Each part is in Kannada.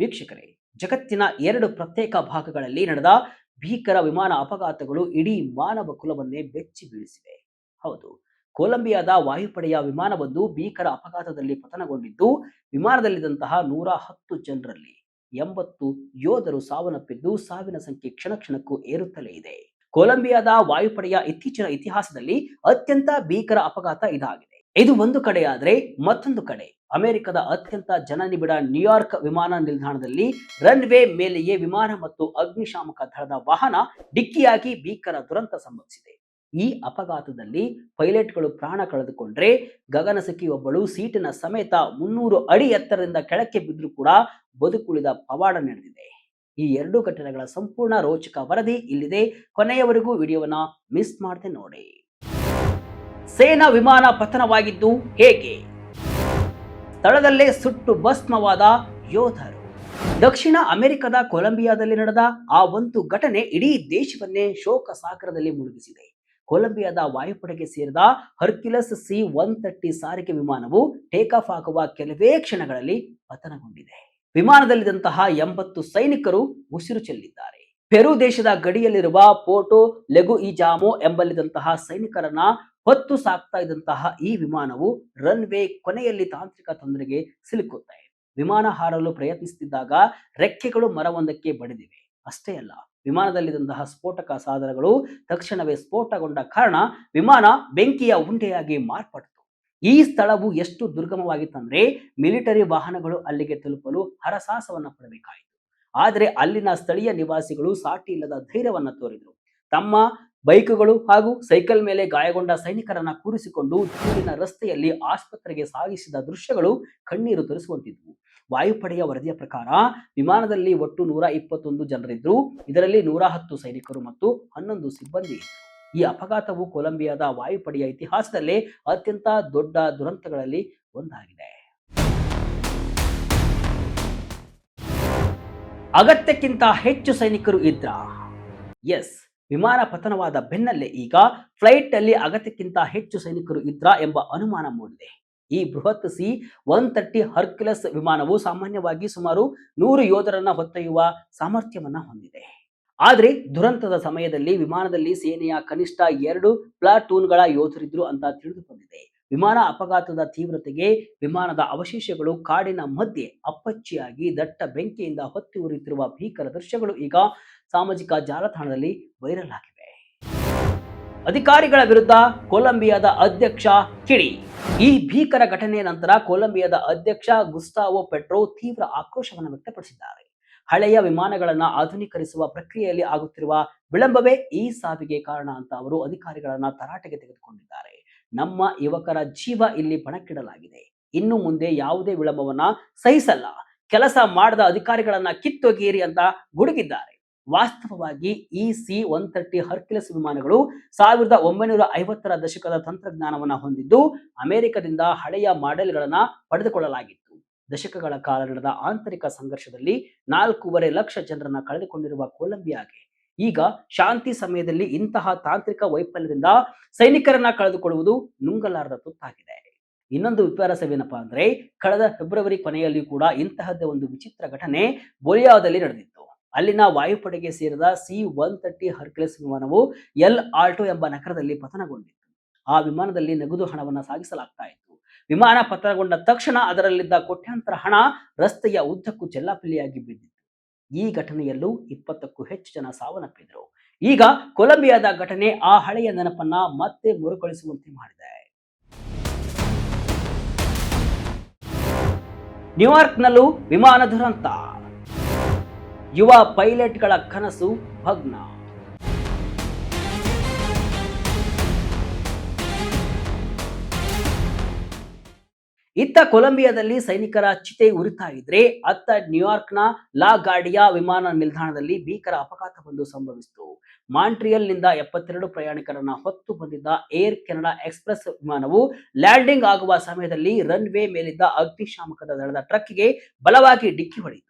ವೀಕ್ಷಕರೇ, ಜಗತ್ತಿನ ಎರಡು ಪ್ರತ್ಯೇಕ ಭಾಗಗಳಲ್ಲಿ ನಡೆದ ಭೀಕರ ವಿಮಾನ ಅಪಘಾತಗಳು ಇಡೀ ಮಾನವ ಕುಲವನ್ನೇ ಬೆಚ್ಚಿ ಬೀಳಿಸಿವೆ. ಹೌದು, ಕೊಲಂಬಿಯಾದ ವಾಯುಪಡೆಯ ವಿಮಾನವೊಂದು ಭೀಕರ ಅಪಘಾತದಲ್ಲಿ ಪತನಗೊಂಡಿದ್ದು, ವಿಮಾನದಲ್ಲಿದ್ದಂತಹ 110 ಜನರಲ್ಲಿ 80 ಯೋಧರು ಸಾವನ್ನಪ್ಪಿದ್ದು, ಸಾವಿನ ಸಂಖ್ಯೆ ಕ್ಷಣ ಕ್ಷಣಕ್ಕೂ ಏರುತ್ತಲೇ ಇದೆ. ಕೊಲಂಬಿಯಾದ ವಾಯುಪಡೆಯ ಇತ್ತೀಚಿನ ಇತಿಹಾಸದಲ್ಲಿ ಅತ್ಯಂತ ಭೀಕರ ಅಪಘಾತ ಇದಾಗಿದೆ. ಇದು ಒಂದು ಕಡೆಯಾದರೆ, ಮತ್ತೊಂದು ಕಡೆ ಅಮೆರಿಕದ ಅತ್ಯಂತ ಜನನಿಬಿಡ ನ್ಯೂಯಾರ್ಕ್ ವಿಮಾನ ನಿಲ್ದಾಣದಲ್ಲಿ ರನ್ವೇ ಮೇಲೆಯೇ ವಿಮಾನ ಮತ್ತು ಅಗ್ನಿಶಾಮಕ ದಳದ ವಾಹನ ಡಿಕ್ಕಿಯಾಗಿ ಭೀಕರ ದುರಂತ ಸಂಭವಿಸಿದೆ. ಈ ಅಪಘಾತದಲ್ಲಿ ಪೈಲಟ್ಗಳು ಪ್ರಾಣ ಕಳೆದುಕೊಂಡ್ರೆ, ಗಗನಸಖಿ ಒಬ್ಬಳು ಸೀಟಿನ ಸಮೇತ 300 ಅಡಿ ಎತ್ತರದಿಂದ ಕೆಳಕ್ಕೆ ಬಿದ್ದರೂ ಕೂಡ ಬದುಕುಳಿದ ಪವಾಡ ನಡೆದಿದೆ. ಈ ಎರಡು ಘಟನೆಗಳ ಸಂಪೂರ್ಣ ರೋಚಕ ವರದಿ ಇಲ್ಲಿದೆ. ಕೊನೆಯವರೆಗೂ ವಿಡಿಯೋವನ್ನ ಮಿಸ್ ಮಾಡದೆ ನೋಡಿ. ಸೇನಾ ವಿಮಾನ ಪತನವಾಗಿದ್ದು ಹೇಗೆ? ಸ್ಥಳದಲ್ಲೇ ಸುಟ್ಟು ಭಸ್ಮವಾದ ಯೋಧರು. ದಕ್ಷಿಣ ಅಮೆರಿಕದ ಕೊಲಂಬಿಯಾದಲ್ಲಿ ನಡೆದ ಆ ಒಂದು ಘಟನೆ ಇಡೀ ದೇಶವನ್ನೇ ಶೋಕ ಸಾಗರದಲ್ಲಿ ಮುಳುಗಿಸಿದೆ. ಕೊಲಂಬಿಯಾದ ವಾಯುಪಡೆಗೆ ಸೇರಿದ ಹರ್ಕ್ಯುಲಸ್ C-130 ಸಾರಿಗೆ ವಿಮಾನವು ಟೇಕ್ ಆಫ್ ಆಗುವ ಕೆಲವೇ ಕ್ಷಣಗಳಲ್ಲಿ ಪತನಗೊಂಡಿದೆ. ವಿಮಾನದಲ್ಲಿದ್ದಂತಹ 80 ಸೈನಿಕರು ಉಸಿರು ಚೆಲ್ಲಿದ್ದಾರೆ. ಪೆರು ದೇಶದ ಗಡಿಯಲ್ಲಿರುವ ಪೋರ್ಟೋ ಲೆಗುಇಜಾಮೊ ಎಂಬಲ್ಲಿದ್ದಂತಹ ಸೈನಿಕರನ್ನ ಹೊತ್ತು ಸಾಕ್ತಾ ಇದ್ದಂತಹ ಈ ವಿಮಾನವು ರನ್ವೇ ಕೊನೆಯಲ್ಲಿ ತಾಂತ್ರಿಕ ತೊಂದರೆಗೆ ಸಿಲುಕುತ್ತೆ. ವಿಮಾನ ಹಾರಲು ಪ್ರಯತ್ನಿಸುತ್ತಿದ್ದಾಗ ರೆಕ್ಕೆಗಳು ಮರವೊಂದಕ್ಕೆ ಬಡಿದಿವೆ. ಅಷ್ಟೇ ಅಲ್ಲ, ವಿಮಾನದಲ್ಲಿದ್ದಂತಹ ಸ್ಫೋಟಕ ಸಾಧನಗಳು ತಕ್ಷಣವೇ ಸ್ಫೋಟಗೊಂಡ ಕಾರಣ ವಿಮಾನ ಬೆಂಕಿಯ ಉಂಡೆಯಾಗಿ ಮಾರ್ಪಟ್ಟಿತು. ಈ ಸ್ಥಳವು ಎಷ್ಟು ದುರ್ಗಮವಾಗಿತ್ತಂದ್ರೆ, ಮಿಲಿಟರಿ ವಾಹನಗಳು ಅಲ್ಲಿಗೆ ತಲುಪಲು ಹರಸಾಹಸವನ್ನ ಪಡಬೇಕಾಯಿತು. ಆದರೆ ಅಲ್ಲಿನ ಸ್ಥಳೀಯ ನಿವಾಸಿಗಳು ಸಾಟಿ ಇಲ್ಲದ ಧೈರ್ಯವನ್ನ ತೋರಿದರು. ತಮ್ಮ ಬೈಕ್ಗಳು ಹಾಗೂ ಸೈಕಲ್ ಮೇಲೆ ಗಾಯಗೊಂಡ ಸೈನಿಕರನ್ನ ಕೂರಿಸಿಕೊಂಡು ಧೂಳಿನ ರಸ್ತೆಯಲ್ಲಿ ಆಸ್ಪತ್ರೆಗೆ ಸಾಗಿಸಿದ ದೃಶ್ಯಗಳು ಕಣ್ಣೀರು ತರಿಸುವಂತಿದ್ವು. ವಾಯುಪಡೆಯ ವರದಿಯ ಪ್ರಕಾರ ವಿಮಾನದಲ್ಲಿ ಒಟ್ಟು 121 ಜನರಿದ್ರು. ಇದರಲ್ಲಿ 110 ಸೈನಿಕರು ಮತ್ತು 11 ಸಿಬ್ಬಂದಿ. ಈ ಅಪಘಾತವು ಕೊಲಂಬಿಯಾದ ವಾಯುಪಡೆಯ ಇತಿಹಾಸದಲ್ಲೇ ಅತ್ಯಂತ ದೊಡ್ಡ ದುರಂತಗಳಲ್ಲಿ ಒಂದಾಗಿದೆ. ಅಗತ್ಯಕ್ಕಿಂತ ಹೆಚ್ಚು ಸೈನಿಕರು ಇದ್ರ? ಎಸ್, ವಿಮಾನ ಪತನವಾದ ಬೆನ್ನಲ್ಲೇ ಈಗ ಫ್ಲೈಟ್ ಅಲ್ಲಿ ಅಗತ್ಯಕ್ಕಿಂತ ಹೆಚ್ಚು ಸೈನಿಕರು ಇದ್ರ ಎಂಬ ಅನುಮಾನ ಮೂಡಿದೆ. ಈ ಬೃಹತ್ C-130 ಹರ್ಕ್ಯುಲಸ್ ವಿಮಾನವು ಸಾಮಾನ್ಯವಾಗಿ ಸುಮಾರು 100 ಯೋಧರನ್ನ ಹೊತ್ತೊಯ್ಯುವ ಸಾಮರ್ಥ್ಯವನ್ನ ಹೊಂದಿದೆ. ಆದರೆ ದುರಂತದ ಸಮಯದಲ್ಲಿ ವಿಮಾನದಲ್ಲಿ ಸೇನೆಯ ಕನಿಷ್ಠ 2 ಪ್ಲಾಟೂನ್ಗಳ ಯೋಧರಿದ್ರು ಅಂತ ತಿಳಿದು ಬಂದಿದೆ. ವಿಮಾನ ಅಪಘಾತದ ತೀವ್ರತೆಗೆ ವಿಮಾನದ ಅವಶೇಷಗಳು ಕಾಡಿನ ಮಧ್ಯೆ ಅಪ್ಪಚ್ಚಿಯಾಗಿ ದಟ್ಟ ಬೆಂಕಿಯಿಂದ ಹೊತ್ತಿ ಉರಿಯುತ್ತಿರುವ ಭೀಕರ ದೃಶ್ಯಗಳು ಈಗ ಸಾಮಾಜಿಕ ಜಾಲತಾಣದಲ್ಲಿ ವೈರಲ್ ಆಗಿವೆ. ಅಧಿಕಾರಿಗಳ ವಿರುದ್ಧ ಕೊಲಂಬಿಯಾದ ಅಧ್ಯಕ್ಷ ಕಿಡಿ. ಈ ಭೀಕರ ಘಟನೆಯ ನಂತರ ಕೊಲಂಬಿಯಾದ ಅಧ್ಯಕ್ಷ ಗುಸ್ಟಾವೋ ಪೆಟ್ರೋ ತೀವ್ರ ಆಕ್ರೋಶವನ್ನು ವ್ಯಕ್ತಪಡಿಸಿದ್ದಾರೆ. ಹಳೆಯ ವಿಮಾನಗಳನ್ನ ಆಧುನೀಕರಿಸುವ ಪ್ರಕ್ರಿಯೆಯಲ್ಲಿ ಆಗುತ್ತಿರುವ ವಿಳಂಬವೇ ಈ ಸಾವಿಗೆ ಕಾರಣ ಅಂತ ಅವರು ಅಧಿಕಾರಿಗಳನ್ನ ತರಾಟೆಗೆ ತೆಗೆದುಕೊಂಡಿದ್ದಾರೆ. ನಮ್ಮ ಯುವಕರ ಜೀವ ಇಲ್ಲಿ ಪಣಕ್ಕಿಡಲಾಗಿದೆ. ಇನ್ನು ಮುಂದೆ ಯಾವುದೇ ವಿಳಂಬವನ್ನ ಸಹಿಸಲ್ಲ. ಕೆಲಸ ಮಾಡದ ಅಧಿಕಾರಿಗಳನ್ನ ಕಿತ್ತೊಗೆಯಿರಿ ಅಂತ ಗುಡುಗಿದ್ದಾರೆ. ವಾಸ್ತವವಾಗಿ ಈ C-130 ಹರ್ಕ್ಯುಲಸ್ ವಿಮಾನಗಳು 1950ರ ದಶಕದ ತಂತ್ರಜ್ಞಾನವನ್ನ ಹೊಂದಿದ್ದು, ಅಮೆರಿಕದಿಂದ ಹಳೆಯ ಮಾಡೆಲ್ಗಳನ್ನ ಪಡೆದುಕೊಳ್ಳಲಾಗಿತ್ತು. ದಶಕಗಳ ಕಾಲ ನಡೆದ ಆಂತರಿಕ ಸಂಘರ್ಷದಲ್ಲಿ 4.5 ಲಕ್ಷ ಜನರನ್ನ ಕಳೆದುಕೊಂಡಿರುವ ಕೊಲಂಬಿಯಾಗೆ ಈಗ ಶಾಂತಿ ಸಮಯದಲ್ಲಿ ಇಂತಹ ತಾಂತ್ರಿಕ ವೈಫಲ್ಯದಿಂದ ಸೈನಿಕರನ್ನ ಕಳೆದುಕೊಳ್ಳುವುದು ನುಂಗಲಾರದ ತುತ್ತಾಗಿದೆ. ಇನ್ನೊಂದು ವಿಪರ್ಯಾಸವೇನಪ್ಪಾ ಅಂದ್ರೆ, ಕಳೆದ ಫೆಬ್ರವರಿ ಕೊನೆಯಲ್ಲಿ ಕೂಡ ಇಂತಹದ್ದೇ ಒಂದು ವಿಚಿತ್ರ ಘಟನೆ ಬೊಲಿಯಾದಲ್ಲಿ ನಡೆದಿತ್ತು. ಅಲ್ಲಿನ ವಾಯುಪಡೆಗೆ ಸೇರಿದ C-130 ಹರ್ಕ್ಯುಲಸ್ ವಿಮಾನವು ಎಲ್ ಆಲ್ಟೋ ಎಂಬ ನಗರದಲ್ಲಿ ಪತನಗೊಂಡಿತ್ತು. ಆ ವಿಮಾನದಲ್ಲಿ ನಗದು ಹಣವನ್ನ ಸಾಗಿಸಲಾಗ್ತಾ ಇತ್ತು. ವಿಮಾನ ಪತನಗೊಂಡ ತಕ್ಷಣ ಅದರಲ್ಲಿದ್ದ ಕೋಟ್ಯಾಂತರ ಹಣ ರಸ್ತೆಯ ಉದ್ದಕ್ಕೂ ಚೆಲ್ಲಾಪಿಲ್ಲಿಯಾಗಿ ಬಿದ್ದಿತ್ತು. ಈ ಘಟನೆಯಲ್ಲೂ 20ಕ್ಕೂ ಹೆಚ್ಚು ಜನ ಸಾವನ್ನಪ್ಪಿದ್ರು. ಈಗ ಕೊಲಂಬಿಯಾದ ಘಟನೆ ಆ ಹಳೆಯ ನೆನಪನ್ನ ಮತ್ತೆ ಮರುಕಳಿಸುವಂತೆ ಮಾಡಿದೆ. ನ್ಯೂಯಾರ್ಕ್ನಲ್ಲೂ ವಿಮಾನ ದುರಂತ. ಯುವ ಪೈಲಟ್ಗಳ ಕನಸು ಭಗ್ನ. ಇತ್ತ ಕೊಲಂಬಿಯಾದಲ್ಲಿ ಸೈನಿಕರ ಚಿತೆ ಉರಿತಾ ಇದ್ರೆ, ಅತ್ತ ನ್ಯೂಯಾರ್ಕ್ನ ಲಾ ಗಾರ್ಡಿಯಾ ವಿಮಾನ ನಿಲ್ದಾಣದಲ್ಲಿ ಭೀಕರ ಅಪಘಾತವೊಂದು ಸಂಭವಿಸಿತು. ಮಾಂಟ್ರಿಯಲ್ ನಿಂದ 72 ಪ್ರಯಾಣಿಕರನ್ನ ಹೊತ್ತು ಬಂದಿದ್ದ ಏರ್ ಕೆನಡಾ ಎಕ್ಸ್ಪ್ರೆಸ್ ವಿಮಾನವು ಲ್ಯಾಂಡಿಂಗ್ ಆಗುವ ಸಮಯದಲ್ಲಿ ರನ್ವೇ ಮೇಲಿದ್ದ ಅಗ್ನಿಶಾಮಕದ ದಳದ ಟ್ರಕ್ಗೆ ಬಲವಾಗಿ ಡಿಕ್ಕಿ ಹೊಡೆಯಿತು.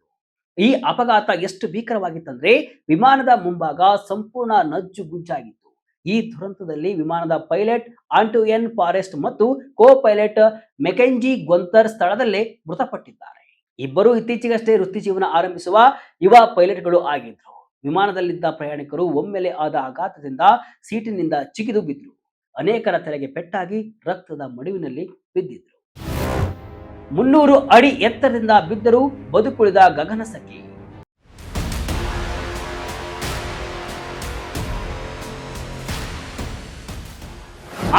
ಈ ಅಪಘಾತ ಎಷ್ಟು ಭೀಕರವಾಗಿತ್ತಂದ್ರೆ, ವಿಮಾನದ ಮುಂಭಾಗ ಸಂಪೂರ್ಣ ನಜ್ಜು ಗುಜ್ಜಾಗಿತ್ತು. ಈ ದುರಂತದಲ್ಲಿ ವಿಮಾನದ ಪೈಲಟ್ ಆಂಟೋಯನ್ ಫಾರೆಸ್ಟ್ ಮತ್ತು ಕೋ ಪೈಲಟ್ ಮೆಕೆಂಜಿ ಗೊಂತರ್ ಸ್ಥಳದಲ್ಲೇ ಮೃತಪಟ್ಟಿದ್ದಾರೆ. ಇಬ್ಬರೂ ಇತ್ತೀಚೆಗಷ್ಟೇ ವೃತ್ತಿ ಜೀವನ ಆರಂಭಿಸುವ ಯುವ ಪೈಲಟ್ಗಳು ಆಗಿದ್ರು. ವಿಮಾನದಲ್ಲಿದ್ದ ಪ್ರಯಾಣಿಕರು ಒಮ್ಮೆಲೆ ಆದ ಆಘಾತದಿಂದ ಸೀಟಿನಿಂದ ಚಿಗಿದು ಬಿದ್ರು. ಅನೇಕರ ತಲೆಗೆ ಪೆಟ್ಟಾಗಿ ರಕ್ತದ ಮಡುವಿನಲ್ಲಿ ಬಿದ್ದಿದ್ರು. 300 ಅಡಿ ಎತ್ತರದಿಂದ ಬಿದ್ದರೂ ಬದುಕುಳಿದ ಗಗನಸಖಿ.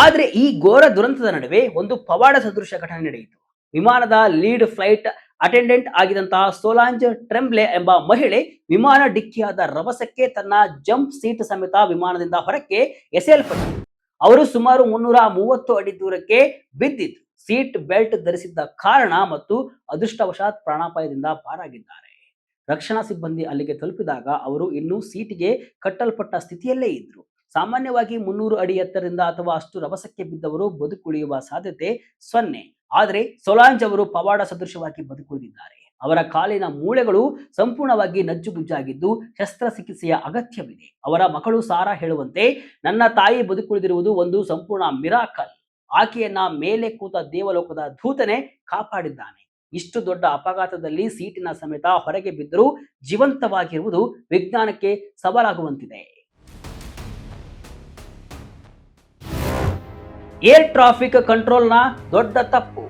ಆದರೆ ಈ ಘೋರ ದುರಂತದ ನಡುವೆ ಒಂದು ಪವಾಡ ಸದೃಶ ಘಟನೆ ನಡೆಯಿತು. ವಿಮಾನದ ಲೀಡ್ ಫ್ಲೈಟ್ ಅಟೆಂಡೆಂಟ್ ಆಗಿದ್ದಂತಹ ಸೋಲಾಂಜ್ ಟ್ರೆಂಬ್ಲೆ ಎಂಬ ಮಹಿಳೆ ವಿಮಾನ ಡಿಕ್ಕಿಯಾದ ರಭಸಕ್ಕೆ ತನ್ನ ಜಂಪ್ ಸೀಟ್ ಸಮೇತ ವಿಮಾನದಿಂದ ಹೊರಕ್ಕೆ ಎಸೆಯಲ್ಪಟ್ಟರು. ಅವರು ಸುಮಾರು 330 ಅಡಿ ದೂರಕ್ಕೆ ಬಿದ್ದಿದ್ರು. ಸೀಟ್ ಬೆಲ್ಟ್ ಧರಿಸಿದ್ದ ಕಾರಣ ಮತ್ತು ಅದೃಷ್ಟವಶಾತ್ ಪ್ರಾಣಾಪಾಯದಿಂದ ಪಾರಾಗಿದ್ದಾರೆ. ರಕ್ಷಣಾ ಸಿಬ್ಬಂದಿ ಅಲ್ಲಿಗೆ ತಲುಪಿದಾಗ ಅವರು ಇನ್ನೂ ಸೀಟಿಗೆ ಕಟ್ಟಲ್ಪಟ್ಟ ಸ್ಥಿತಿಯಲ್ಲೇ ಇದ್ರು. ಸಾಮಾನ್ಯವಾಗಿ 300 ಅಡಿ ಎತ್ತರದಿಂದ ಅಥವಾ ಅಷ್ಟು ರಭಸಕ್ಕೆ ಬಿದ್ದವರು ಬದುಕುಳಿಯುವ ಸಾಧ್ಯತೆ 0. ಆದರೆ ಸೊಲಾಂಜ್ ಅವರು ಪವಾಡ ಸದೃಶವಾಗಿ ಬದುಕುಳಿದಿದ್ದಾರೆ. ಅವರ ಕಾಲಿನ ಮೂಳೆಗಳು ಸಂಪೂರ್ಣವಾಗಿ ನಜ್ಜುಗುಜ್ಜಾಗಿದ್ದು ಶಸ್ತ್ರಚಿಕಿತ್ಸೆಯ ಅಗತ್ಯವಿದೆ. ಅವರ ಮಗಳು ಸಾರಾ ಹೇಳುವಂತೆ, ನನ್ನ ತಾಯಿ ಬದುಕುಳಿದಿರುವುದು ಒಂದು ಸಂಪೂರ್ಣ ಮಿರಾಕಲ್. ಆಕೆಯನ್ನ ಮೇಲೆ ಕೂತ ದೇವಲೋಕದ ದೂತನೇ ಕಾಪಾಡಿದ್ದಾನೆ. ಇಷ್ಟು ದೊಡ್ಡ ಅಪಘಾತದಲ್ಲಿ ಸೀಟಿನ ಸಮೇತ ಹೊರಗೆ ಬಿದ್ದರೂ ಜೀವಂತವಾಗಿರುವುದು ವಿಜ್ಞಾನಕ್ಕೆ ಸವಾಲಾಗುವಂತಿದೆ. ಏರ್ ಟ್ರಾಫಿಕ್ ಕಂಟ್ರೋಲ್ನ ದೊಡ್ಡ ತಪ್ಪು.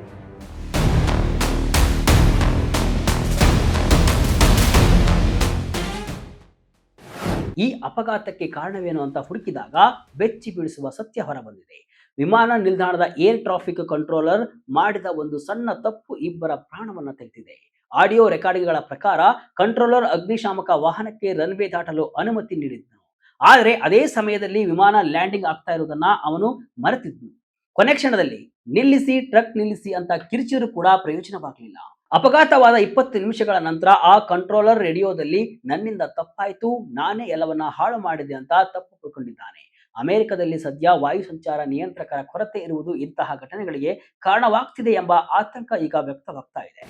ಈ ಅಪಘಾತಕ್ಕೆ ಕಾರಣವೇನು ಅಂತ ಹುಡುಕಿದಾಗ ಬೆಚ್ಚಿ ಬೀಳಿಸುವ ಸತ್ಯ ಹೊರಬಂದಿದೆ. ವಿಮಾನ ನಿಲ್ದಾಣದ ಏರ್ ಟ್ರಾಫಿಕ್ ಕಂಟ್ರೋಲರ್ ಮಾಡಿದ ಒಂದು ಸಣ್ಣ ತಪ್ಪು ಇಬ್ಬರ ಪ್ರಾಣವನ್ನ ತೆಗೆದಿದೆ. ಆಡಿಯೋ ರೆಕಾರ್ಡಿಂಗ್ಗಳ ಪ್ರಕಾರ ಕಂಟ್ರೋಲರ್ ಅಗ್ನಿಶಾಮಕ ವಾಹನಕ್ಕೆ ರನ್ವೇ ದಾಟಲು ಅನುಮತಿ ನೀಡಿದ್ದನು. ಆದರೆ ಅದೇ ಸಮಯದಲ್ಲಿ ವಿಮಾನ ಲ್ಯಾಂಡಿಂಗ್ ಆಗ್ತಾ ಇರುವುದನ್ನ ಅವನು ಮರೆತಿದ್ನು. ಕೊನೆ ಕ್ಷಣದಲ್ಲಿ ನಿಲ್ಲಿಸಿ, ಟ್ರಕ್ ನಿಲ್ಲಿಸಿ ಅಂತ ಕಿರಿಚಿರು ಕೂಡ ಪ್ರಯೋಜನವಾಗಲಿಲ್ಲ. ಅಪಘಾತವಾದ 20 ನಿಮಿಷಗಳ ನಂತರ ಆ ಕಂಟ್ರೋಲರ್ ರೇಡಿಯೋದಲ್ಲಿ ನನ್ನಿಂದ ತಪ್ಪಾಯಿತು, ನಾನೇ ಎಲ್ಲವನ್ನ ಹಾಳು ಮಾಡಿದೆ ಅಂತ ತಪ್ಪು ಒಪ್ಪಿಕೊಂಡಿದ್ದಾನೆ. ಅಮೆರಿಕದಲ್ಲಿ ಸದ್ಯ ವಾಯು ಸಂಚಾರ ನಿಯಂತ್ರಕರ ಕೊರತೆ ಇರುವುದು ಇಂತಹ ಘಟನೆಗಳಿಗೆ ಕಾರಣವಾಗ್ತಿದೆ ಎಂಬ ಆತಂಕ ಈಗ ವ್ಯಕ್ತವಾಗ್ತಾ ಇದೆ.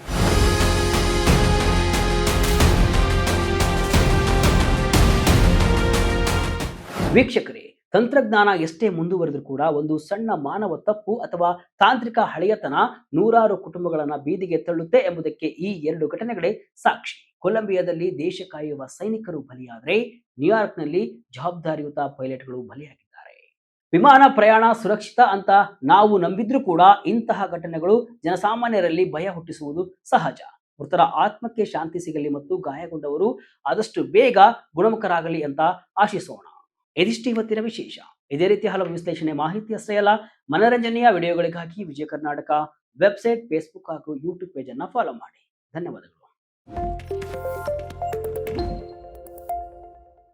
ವೀಕ್ಷಕರೇ, ತಂತ್ರಜ್ಞಾನ ಎಷ್ಟೇ ಮುಂದುವರೆದರೂ ಕೂಡ ಒಂದು ಸಣ್ಣ ಮಾನವ ತಪ್ಪು ಅಥವಾ ತಾಂತ್ರಿಕ ಹಳೆಯತನ ನೂರಾರು ಕುಟುಂಬಗಳನ್ನ ಬೀದಿಗೆ ತಳ್ಳುತ್ತೆ ಎಂಬುದಕ್ಕೆ ಈ 2 ಘಟನೆಗಳೇ ಸಾಕ್ಷಿ. ಕೊಲಂಬಿಯಾದಲ್ಲಿ ದೇಶ ಕಾಯುವ ಸೈನಿಕರು ಬಲಿಯಾದರೆ ನ್ಯೂಯಾರ್ಕ್ನಲ್ಲಿ ಜವಾಬ್ದಾರಿಯುತ ಪೈಲಟ್ಗಳು ಬಲಿಯಾಗಿದ್ದಾರೆ. ವಿಮಾನ ಪ್ರಯಾಣ ಸುರಕ್ಷಿತ ಅಂತ ನಾವು ನಂಬಿದ್ರೂ ಕೂಡ ಇಂತಹ ಘಟನೆಗಳು ಜನಸಾಮಾನ್ಯರಲ್ಲಿ ಭಯ ಹುಟ್ಟಿಸುವುದು ಸಹಜ. ಮೃತರ ಆತ್ಮಕ್ಕೆ ಶಾಂತಿ ಸಿಗಲಿ ಮತ್ತು ಗಾಯಗೊಂಡವರು ಆದಷ್ಟು ಬೇಗ ಗುಣಮುಖರಾಗಲಿ ಅಂತ ಆಶಿಸೋಣ. ಇದಿಷ್ಟು ಇವತ್ತಿನ ವಿಶೇಷ. ಇದೇ ರೀತಿ ಹಲವು ವಿಶ್ಲೇಷಣೆ, ಮಾಹಿತಿ ಅಷ್ಟೇ ಅಲ್ಲ, ಮನರಂಜನೆಯ ವಿಡಿಯೋಗಳಿಗಾಗಿ ವಿಜಯ ಕರ್ನಾಟಕ ವೆಬ್ಸೈಟ್, ಫೇಸ್ಬುಕ್ ಹಾಗೂ ಯೂಟ್ಯೂಬ್ ಪೇಜ್ ಅನ್ನು ಫಾಲೋ ಮಾಡಿ. ಧನ್ಯವಾದಗಳು.